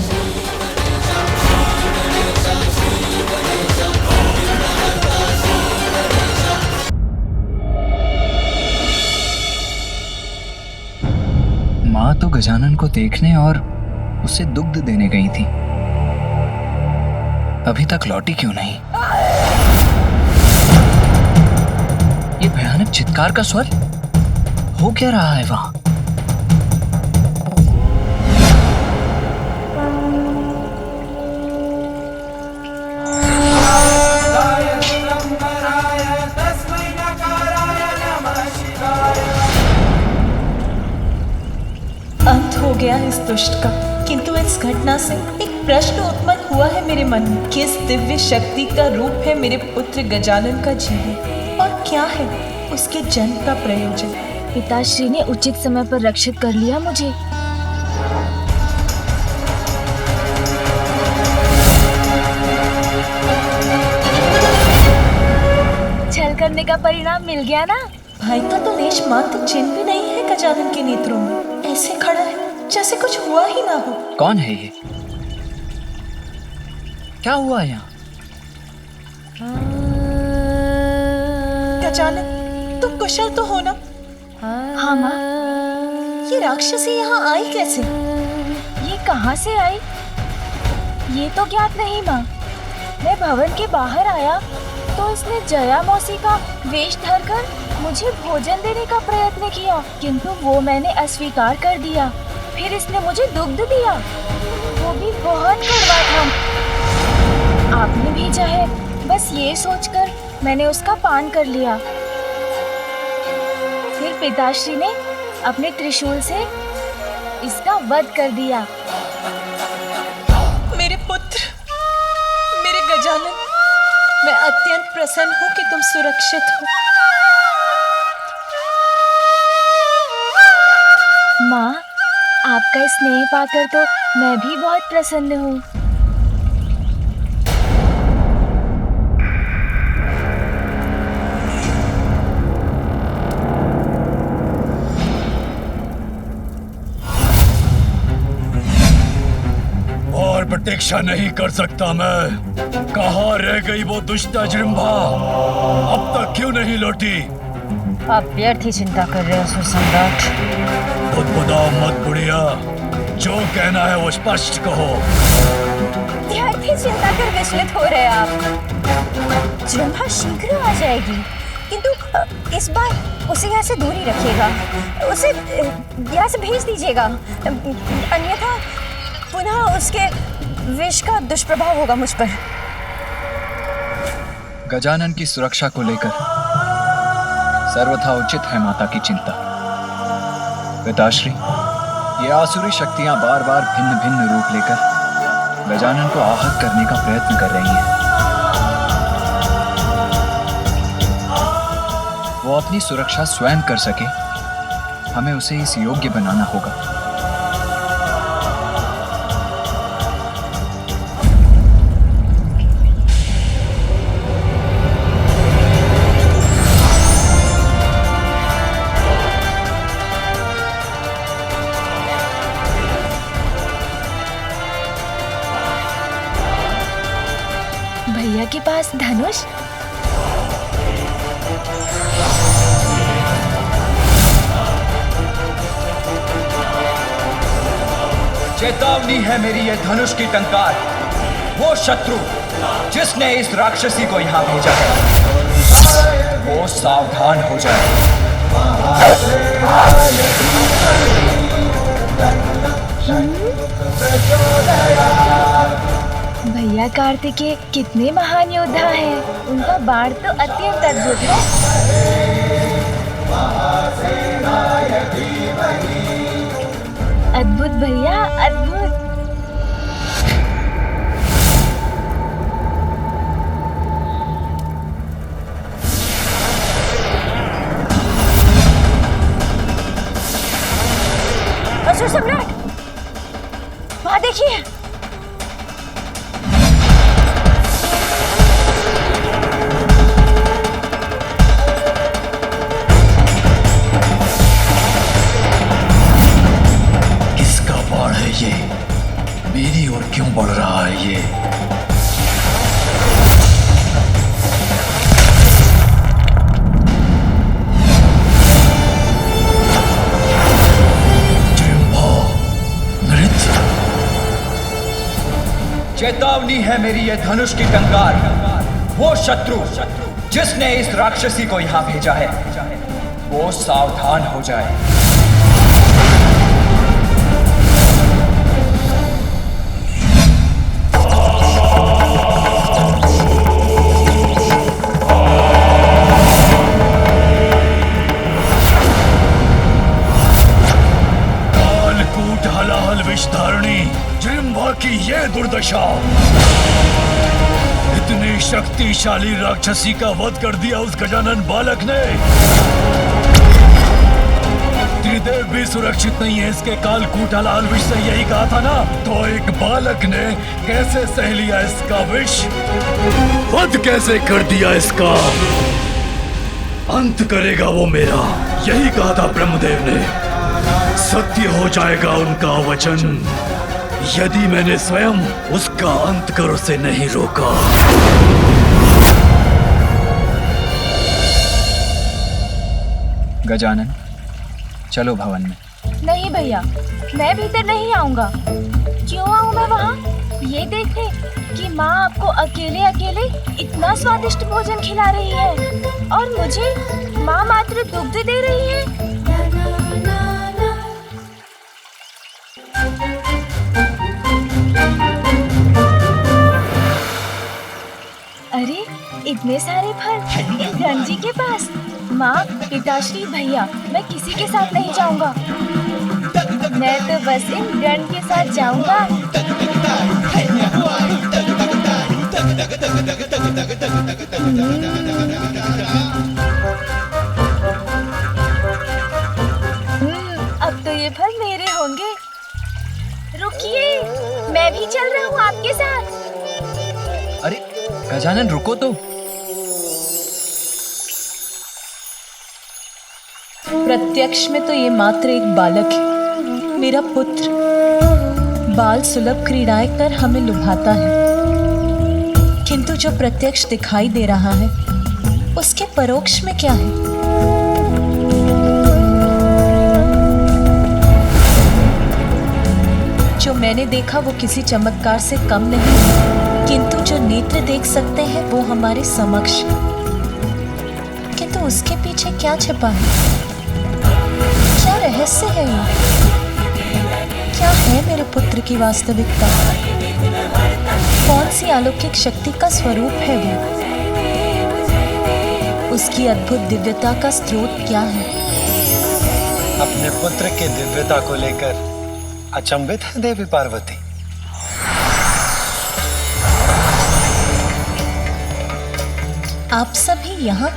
माँ तो गजानन को देखने और उसे दुग्ध देने गई थी, अभी तक लौटी क्यों नहीं? ये भयानक चित्कार का स्वर, हो क्या रहा है वहां? अंत हो गया इस दुष्ट का, किंतु इस घटना से एक प्रश्न उत्पन्न हुआ है मेरे मन में। किस दिव्य शक्ति का रूप है मेरे पुत्र गजानन का जीवन, और क्या है उसके जन्म का प्रयोजन? पिताश्री ने उचित समय पर रक्षित कर लिया मुझे। छल करने का परिणाम मिल गया ना। भाई का तो लेश मात्र चिन्ह भी नहीं है गजानन के नेत्रों में, ऐसे खड़ा है जैसे कुछ हुआ ही ना हो। कौन है ये? क्या हुआ यहाँ? गजानन, तुम कुशल तो हो ना? हाँ माँ। ये राक्षसी यहाँ आई कैसे? ये कहाँ से आई? ये तो ज्ञात नहीं माँ। मैं भवन के बाहर आया तो इसने जया मौसी का वेश धरकर मुझे भोजन देने का प्रयत्न किया, किंतु वो मैंने अस्वीकार कर दिया। फिर इसने मुझे दुग्ध दिया, वो भी बहुत कड़वा था। आपने भेजा है, बस ये सोचकर मैंने उसका पान कर लिया। फिर पिताश्री ने अपने त्रिशूल से इसका वध कर दिया। मेरे पुत्र, मेरे गजानन, मैं अत्यंत प्रसन्न हूँ कि तुम सुरक्षित हो। माँ, आपका स्नेह पाकर तो मैं भी बहुत प्रसन्न हूँ। और प्रतीक्षा नहीं कर सकता मैं। कहाँ रह गई वो दुष्ट अजृम्भा? अब तक क्यों नहीं लौटी? आप व्यर्थ ही चिंता कर रहे हो सुसम्राट। बुदबुदाओ मत बुढ़िया, जो कहना है वो स्पष्ट कहो। व्यर्थ ही चिंता कर विचलित हो रहे हैं आप। जृम्भा शीघ्र आ जाएगी, किंतु इस बार उसे यहाँ से दूरी रखिएगा। उसे यहाँ से भेज दीजिएगा, अन्यथा पुनः उसके विष का दुष्प्रभाव होगा मुझ पर। गजानन की सुरक्षा को लेकर सर्वथा उचित है माता की चिंता। पिताश्री, ये आसुरी शक्तियां बार बार भिन्न भिन्न रूप लेकर गजानन को आहत करने का प्रयत्न कर रही हैं। वो अपनी सुरक्षा स्वयं कर सके, हमें उसे इस योग्य बनाना होगा। भैया के पास धनुष? चेतावनी है मेरी ये धनुष की टंकार। वो शत्रु जिसने इस राक्षसी को यहाँ भेजा है, वो सावधान हो जाए। भैया कार्तिकेय कितने महान योद्धा हैं। उनका बाण तो अत्यंत अद्भुत है। अद्भुत भैया, अद्भुत। असुर सम्राट, वहां देखिए। किसका बाण है ये? मेरी ओर क्यों बढ़ रहा है ये? चेतावनी है मेरी ये धनुष की टंकार। वो शत्रु जिसने इस राक्षसी को यहाँ भेजा है, वो सावधान हो जाए। कालकूट हलाहल विषधारिणी जृंभा की ये दुर्दशा। इतनी शक्तिशाली राक्षसी का वध कर दिया उस गजानन बालक ने। त्रिदेव भी सुरक्षित नहीं है इसके कालकूट हलाहल विष से, यही कहा था ना? तो एक बालक ने कैसे सह लिया इसका विष? वध कैसे कर दिया इसका? अंत करेगा वो मेरा, यही कहा था ब्रह्मदेव ने। सत्य हो जाएगा उनका वचन यदि मैंने स्वयं उसका अंत कर उसे नहीं रोका। गजानन, चलो भवन में। नहीं भैया, मैं भीतर नहीं आऊंगा। क्यों आऊं मैं वहाँ? ये देखे कि माँ आपको अकेले अकेले इतना स्वादिष्ट भोजन खिला रही है और मुझे माँ मात्र दुग्ध दे रही है। अरे इतने सारे फल इन गंजी के पास। माँ, पिताश्री, भैया, मैं किसी के साथ नहीं जाऊंगा। मैं तो बस इन गण के साथ जाऊंगा। अब तो ये फल मेरे होंगे। रुकिए, मैं भी चल रहा हूँ आपके साथ। अरे गजानन, रुको तो। प्रत्यक्ष में तो ये मात्र एक बालक है, मेरा पुत्र। बाल सुलभ क्रीड़ाएं कर हमें लुभाता है, किंतु जो प्रत्यक्ष दिखाई दे रहा है उसके परोक्ष में क्या है? जो मैंने देखा वो किसी चमत्कार से कम नहीं है, किंतु जो नेत्र देख सकते हैं वो हमारे समक्ष, किंतु उसके पीछे क्या छिपा है? क्या रहस्य है ये? क्या है मेरे पुत्र की वास्तविकता? कौन सी अलौकिक शक्ति का स्वरूप है वो? उसकी अद्भुत दिव्यता का स्रोत क्या है? अपने पुत्र के दिव्यता को लेकर अचंभित है देवी पार्वती। आप सभी यहाँ,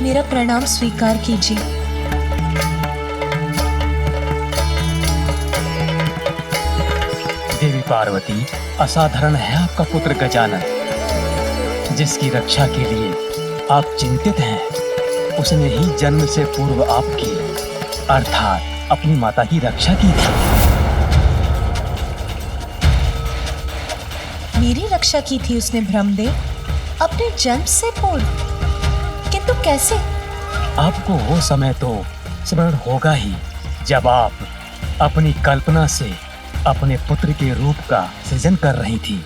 मेरा प्रणाम स्वीकार कीजिए। देवी पार्वती, असाधारण है आपका पुत्र गजानन, जिसकी रक्षा के लिए आप चिंतित हैं। उसने ही जन्म से पूर्व आपकी अर्थात अपनी माता की रक्षा की थी। मेरी रक्षा की थी उसने ब्रह्मदेव, अपने जन्म से पूर्व? किंतु कैसे? आपको वो समय तो स्मरण होगा ही जब आप अपनी कल्पना से अपने पुत्र के रूप का सृजन कर रही थी।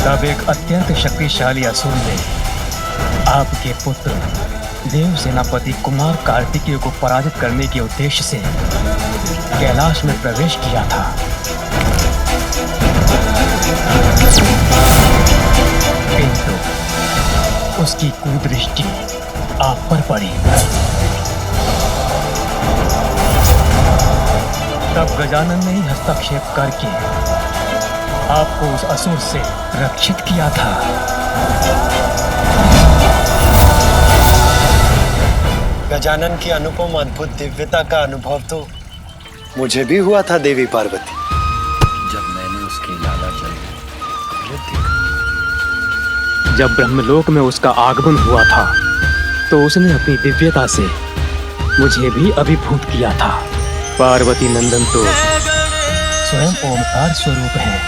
तब एक अत्यंत शक्तिशाली असुर ने आपके पुत्र देव सेनापति कुमार कार्तिकेय को पराजित करने के उद्देश्य से कैलाश में प्रवेश किया था। किंतु उसकी कुदृष्टि आप पर पड़ी। तब गजानन ने ही हस्तक्षेप करके आपको उस असुर से रक्षित किया था। गजानन की अनुपम अद्भुत दिव्यता का अनुभव तो मुझे भी हुआ था देवी पार्वती, जब मैंने उसके लालाजल अमृत देखा। जब ब्रह्मलोक में उसका आगमन हुआ था तो उसने अपनी दिव्यता से मुझे भी अभिभूत किया था। पार्वती नंदन तो स्वयं ओमकार स्वरूप हैं,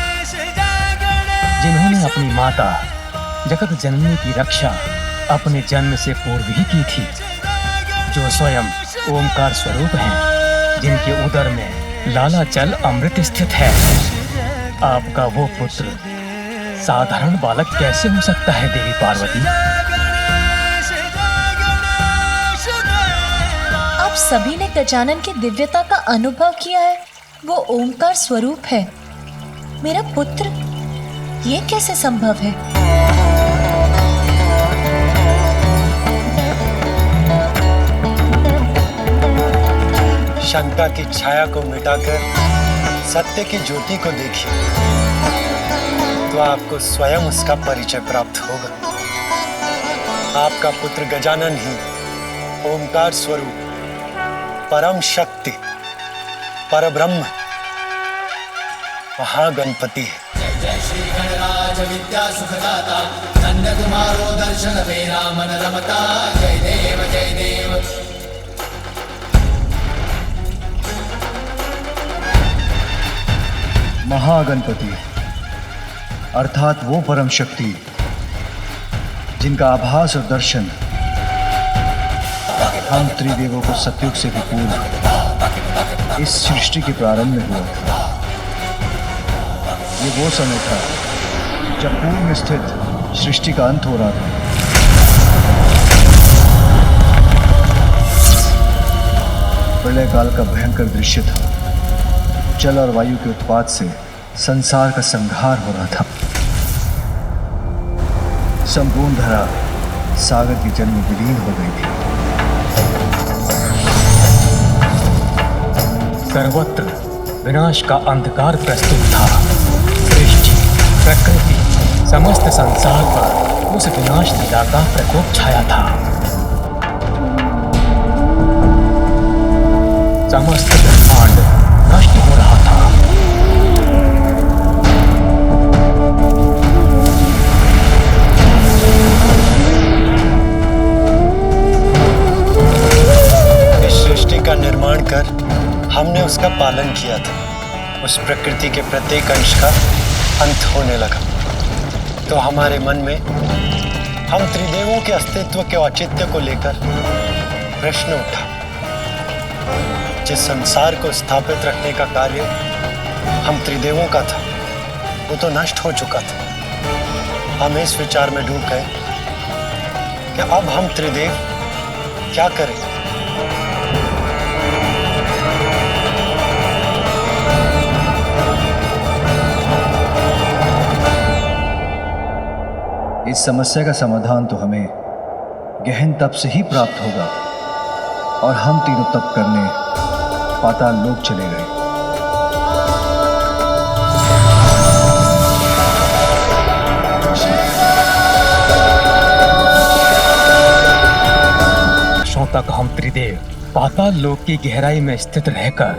जिन्होंने अपनी माता जगत जननी की रक्षा अपने जन्म से पूर्व ही की थी, जो स्वयं ओमकार स्वरूप हैं, जिनके उदर में लाला जल अमृत स्थित है। आपका वो पुत्र साधारण बालक कैसे हो सकता है देवी पार्वती? आप सभी ने गजानन की दिव्यता का अनुभव किया है। वो ओंकार स्वरूप है। मेरा पुत्र, ये कैसे संभव है? शंका की छाया को मिटाकर सत्य की ज्योति को देखिए, तो आपको स्वयं उसका परिचय प्राप्त होगा। आपका पुत्र गजानन ही ओमकार स्वरूप परम शक्ति परब्रह्म महागणपति है। महागणपति अर्थात वो परम शक्ति जिनका आभास और दर्शन हम त्रिदेवों को सतयुग से भी पूर्व इस सृष्टि के प्रारंभ में हुआ था। ये वो समय था जब पूर्व में स्थित सृष्टि का अंत हो रहा था। प्रलय काल का भयंकर दृश्य था। जल और वायु के उत्पात से संसार का संहार हो रहा था। संपूर्ण धरा सागर की जल में विलीन हो गई थी। सर्वत्र विनाश का अंधकार प्रस्तुत था। सृष्टि, प्रकृति, समस्त संसार पर उस विनाश लीला का प्रकोप छाया था। समस्त ब्रह्मांड नष्ट हो रहा था। इस सृष्टि का निर्माण कर हमने उसका पालन किया था। उस प्रकृति के प्रत्येक अंश का अंत होने लगा, तो हमारे मन में हम त्रिदेवों के अस्तित्व के औचित्य को लेकर प्रश्न उठा। जिस संसार को स्थापित रखने का कार्य हम त्रिदेवों का था, वो तो नष्ट हो चुका था। हम इस विचार में डूब गए कि अब हम त्रिदेव क्या करें। इस समस्या का समाधान तो हमें गहन तप से ही प्राप्त होगा, और हम तीनों तप करने पाताल लोक चले गए। वर्षों तक हम त्रिदेव पाताल लोक की गहराई में स्थित रहकर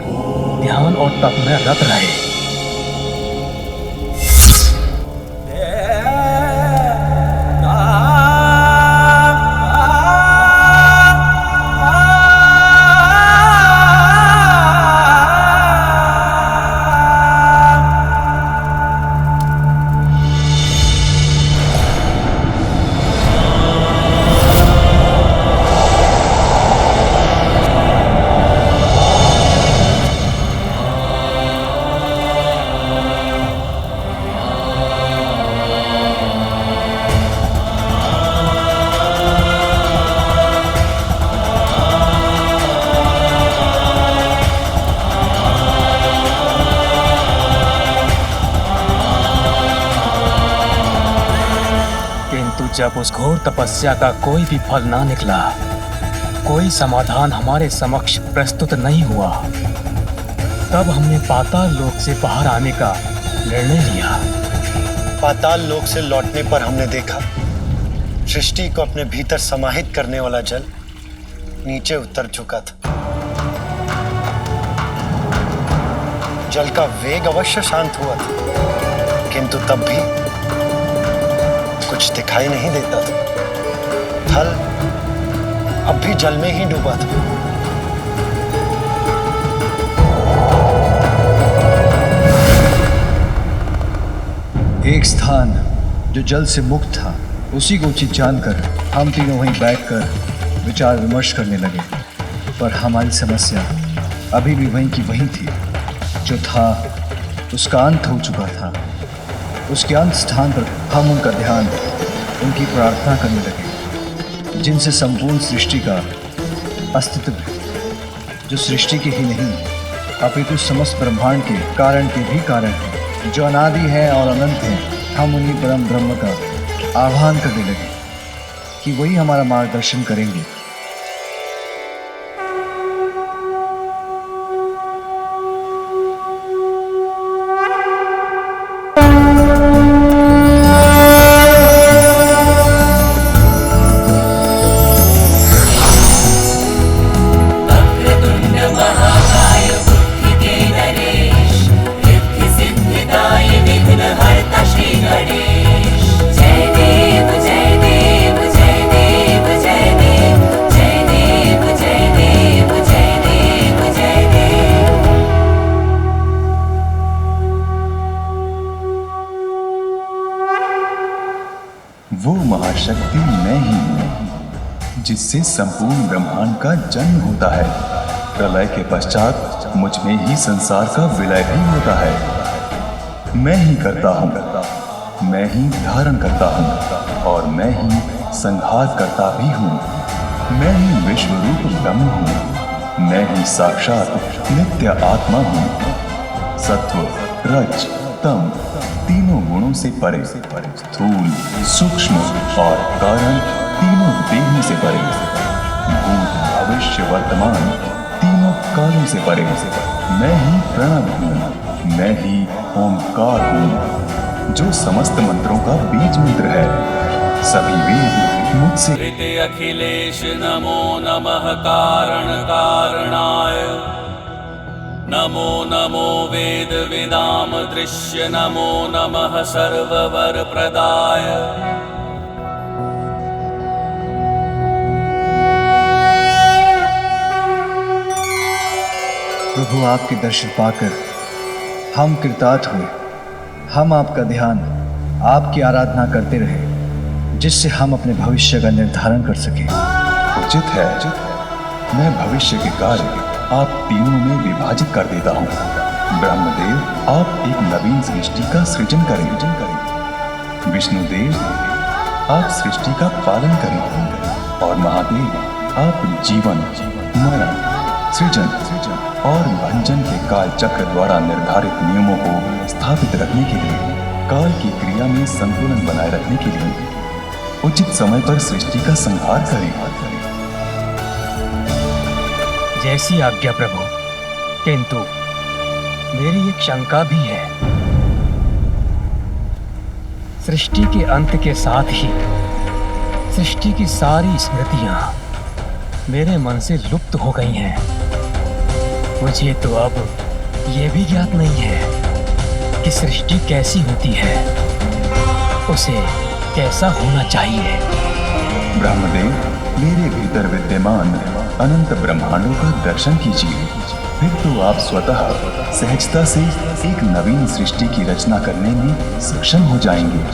ध्यान और तप में रत रहे। जब उस घोर तपस्या का कोई भी फल ना निकला, कोई समाधान हमारे समक्ष प्रस्तुत नहीं हुआ, तब हमने पाताल लोक से बाहर आने का निर्णय लिया। पाताल लोक से लौटने पर हमने देखा सृष्टि को अपने भीतर समाहित करने वाला जल नीचे उतर चुका था। जल का वेग अवश्य शांत हुआ था, किंतु तब भी कुछ दिखाई नहीं देता था। थल अब भी जल में ही डूबा था। एक स्थान जो जल से मुक्त था, उसी को उचित जानकर हम तीनों वहीं बैठकर विचार विमर्श करने लगे। पर हमारी समस्या अभी भी वहीं की वहीं थी। जो था उसका अंत हो चुका था। उसके अंत स्थान पर हम उनका ध्यान, उनकी प्रार्थना करने लगे, जिनसे संपूर्ण सृष्टि का अस्तित्व है, जो सृष्टि के ही नहीं अपितु समस्त ब्रह्मांड के कारण के भी कारण है, जो अनादि है और अनंत है। हम उन्हीं परम ब्रह्म का आह्वान करने लगे कि वही हमारा मार्गदर्शन करेंगे। वो महाशक्ति मैं ही हूँ जिससे संपूर्ण ब्रह्मांड का जन्म होता है। प्रलय के पश्चात मुझ में ही संसार का विलय भी होता है। मैं ही करता हूँ, मैं ही धारण करता हूँ और मैं ही संहार करता भी हूँ। मैं ही विश्व रूप ब्रह्म हूँ। मैं ही साक्षात नित्य आत्मा हूँ। सत्व, रज, तम तीनों गुणों से परे, स्थूल, सूक्ष्म और कारण तीनों देहों से परे, भूत, भविष्य, वर्तमान तीनों कालों से परे। मैं ही प्रणव हूँ, मैं ही ओंकार हूँ, जो समस्त मंत्रों का बीज मंत्र है। सभी वेद मुझसे। अखिलेश नमो नमः कारण कारणाय, नमो नमो वेद विदाम दृश्य, नमो नमः सर्ववर प्रदाय। प्रभु, आपके दर्शन पाकर हम कृतार्थ हुए। हम आपका ध्यान, आपकी आराधना करते रहे, जिससे हम अपने भविष्य का निर्धारण कर सके। उचित है, मैं भविष्य के कार्य आप तीनों में विभाजित कर देता हूँ। ब्रह्मदेव, आप एक नवीन सृष्टि का सृजन करें। विष्णुदेव, आप सृष्टि का पालन करें। और महादेव, आप जीवन, मरण, सृजन और भंजन के काल चक्र द्वारा निर्धारित नियमों को स्थापित रखने के लिए, काल की क्रिया में संतुलन बनाए रखने के लिए उचित समय पर सृष्टि का संहार करें। जैसी आज्ञा प्रभु, किंतु मेरी एक शंका भी है। सृष्टि के अंत के साथ ही सृष्टि की सारी स्मृतियां मेरे मन से लुप्त हो गई हैं। मुझे तो अब यह भी ज्ञात नहीं है कि सृष्टि कैसी होती है, उसे कैसा होना चाहिए। ब्रह्मदेव, मेरे भीतर विद्यमान अनंत ब्रह्मांडों का दर्शन कीजिए, फिर तो आप स्वतः सहजता से एक नवीन सृष्टि की रचना करने में सक्षम हो जाएंगे।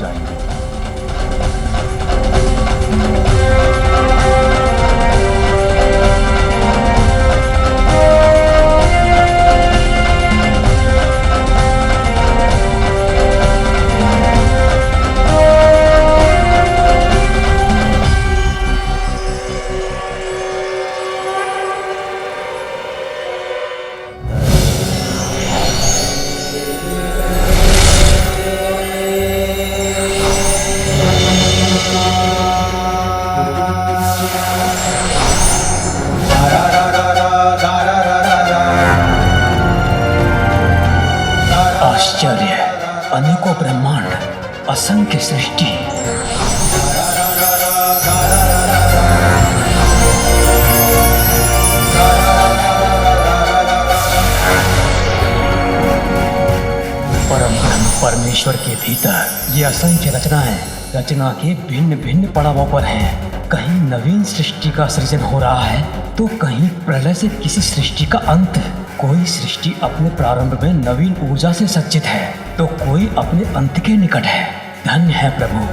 परमेश्वर के भीतर ये असंख्य रचनाएं रचना के भिन्न भिन्न पड़ावों पर हैं। कहीं नवीन सृष्टि का सृजन हो रहा है तो कहीं प्रलय से किसी सृष्टि का अंत। कोई सृष्टि अपने प्रारंभ में नवीन ऊर्जा से सज्जित है तो कोई अपने अंत के निकट है। धन्य है प्रभु,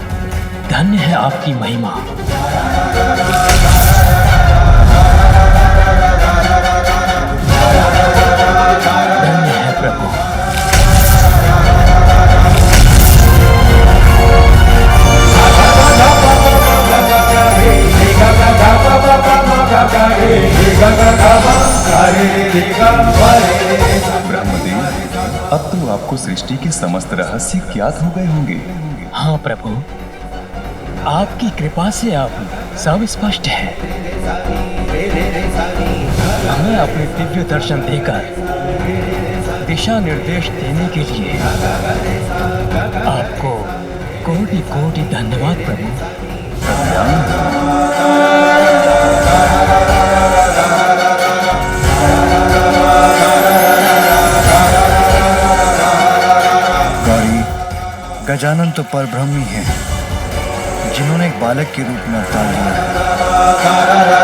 धन्य है आपकी महिमा। धन्य है प्रभु। ब्रह्मदेव, अब तो आपको सृष्टि के समस्त रहस्य ज्ञात हो गए होंगे। हाँ प्रभु, आपकी कृपा से अब सब स्पष्ट है। हमें अपने दिव्य दर्शन देकर दिशा निर्देश देने के लिए आपको कोटि कोटि धन्यवाद प्रभु। गौरी, गजानन तो परब्रह्मी हैं, जिन्होंने एक बालक के रूप में अवतार लिया है।